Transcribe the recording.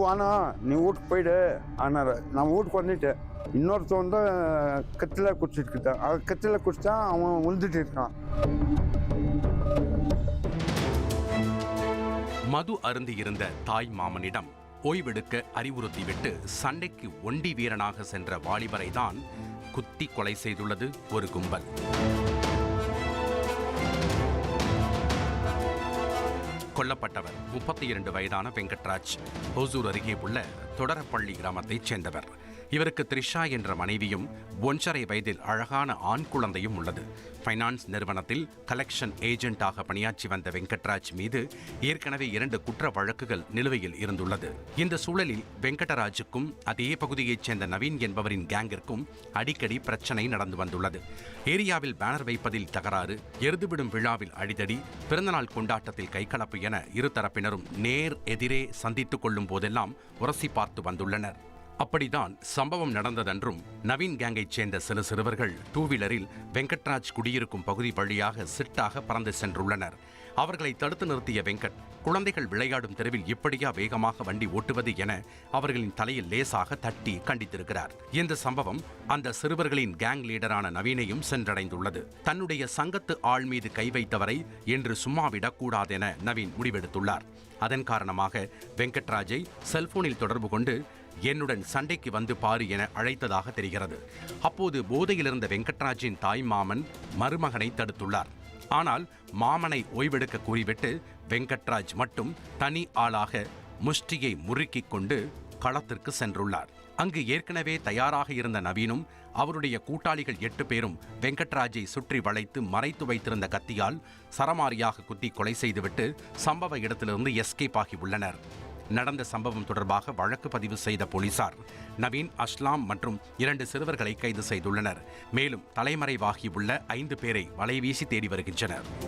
வேணாம், நீ வீட்டுக்கு போயிடு ஆனார். நான் வீட்டுக்கு வந்துட்டேன். இன்னொருத்தன் தான் கத்தில குடிச்சிட்டு இருக்கான். அவன் கத்தில குடிச்சா அவன் விழுந்துட்டு இருக்கான். மது அருந்தி இருந்த தாய் மாமனிடம் ஓய்வெடுக்க அறிவுறுத்திவிட்டு சண்டைக்கு ஒண்டி வீரனாக சென்ற வாலிபரை தான் குத்தி கொலை செய்துள்ளது ஒரு கும்பல். கொல்லப்பட்டவர் 32 வயதான வெங்கட்ராஜ். ஹோசூர் அருகே உள்ள தொடரப்பள்ளி கிராமத்தைச் சேர்ந்தவர். இவருக்கு த்ரிஷா என்ற மனைவியும் 1.5 வயதில் அழகான ஆண் குழந்தையும் உள்ளது. ஃபைனான்ஸ் நிறுவனத்தில் கலெக்ஷன் ஏஜென்ட்டாக பணியாற்றி வந்த வெங்கட்ராஜ் மீது ஏற்கனவே 2 குற்ற வழக்குகள் நிலுவையில் இருந்துள்ளது. இந்த சூழலில் வெங்கடராஜுக்கும் அதே பகுதியைச் சேர்ந்த நவீன் என்பவரின் கேங்கிற்கும் அடிக்கடி பிரச்சனை நடந்து வந்துள்ளது. ஏரியாவில் பேனர் வைப்பதில் தகராறு, எருதுவிடும் விழாவில் அடிதடி, பிறந்தநாள் கொண்டாட்டத்தில் கைகலப்பு என இரு தரப்பினரும் நேர் எதிரே சந்தித்துக் கொள்ளும் போதெல்லாம் உரசி பார்த்து வந்துள்ளனர். அப்படித்தான் சம்பவம் நடந்ததென்றும் நவீன் கேங்கைச் சேர்ந்த சில சிறுவர்கள் 2 வீலரில் வெங்கட்ராஜ் குடியிருக்கும் பகுதி வழியாக சிட்டாக பறந்து சென்றுள்ளனர். அவர்களை தடுத்து நிறுத்திய வெங்கட், குழந்தைகள் விளையாடும் தெருவில் இப்படியா வேகமாக வண்டி ஓட்டுவது என அவர்களின் தலையில் லேசாக தட்டி கண்டித்திருக்கிறார். இந்த சம்பவம் அந்த சிறுவர்களின் கேங் லீடரான நவீனையும் சென்றடைந்துள்ளது. தன்னுடைய சங்கத்து ஆள் மீது கை வைத்தவரை இன்று சும்மாவிடக்கூடாதென நவீன் முடிவெடுத்துள்ளார். அதன் காரணமாக வெங்கட்ராஜை செல்போனில் தொடர்பு கொண்டு என்னுடன் சண்டைக்கு வந்து பாரு என அழைத்ததாக தெரிகிறது. அப்போது போதையில் இருந்த வெங்கட்ராஜின் தாய் மாமன் மருமகனை தடுத்துள்ளார். ஆனால் மாமனை ஓய்வெடுக்க கூறிவிட்டு வெங்கட்ராஜ் மட்டும் தனி ஆளாக முஷ்டியை முறுக்கிக் கொண்டு களத்திற்கு சென்றுள்ளார். அங்கு ஏற்கனவே தயாராக இருந்த நவீனும் அவருடைய கூட்டாளிகள் 8 பேரும் வெங்கட்ராஜை சுற்றி வளைத்து மறைத்து வைத்திருந்த கத்தியால் சரமாரியாக குத்தி கொலை செய்துவிட்டு சம்பவ இடத்திலிருந்து எஸ்கேப் ஆகி உள்ளனர். நடந்த சம்பவம் தொடர்பாக வழக்கு பதிவு செய்த போலீசார் நவீன், அஸ்லாம் மற்றும் 2 சிறுவர்களை கைது செய்துள்ளனர். மேலும் தலைமறைவாகியுள்ள 5 பேரை வலைவீசி தேடி வருகின்றனர்.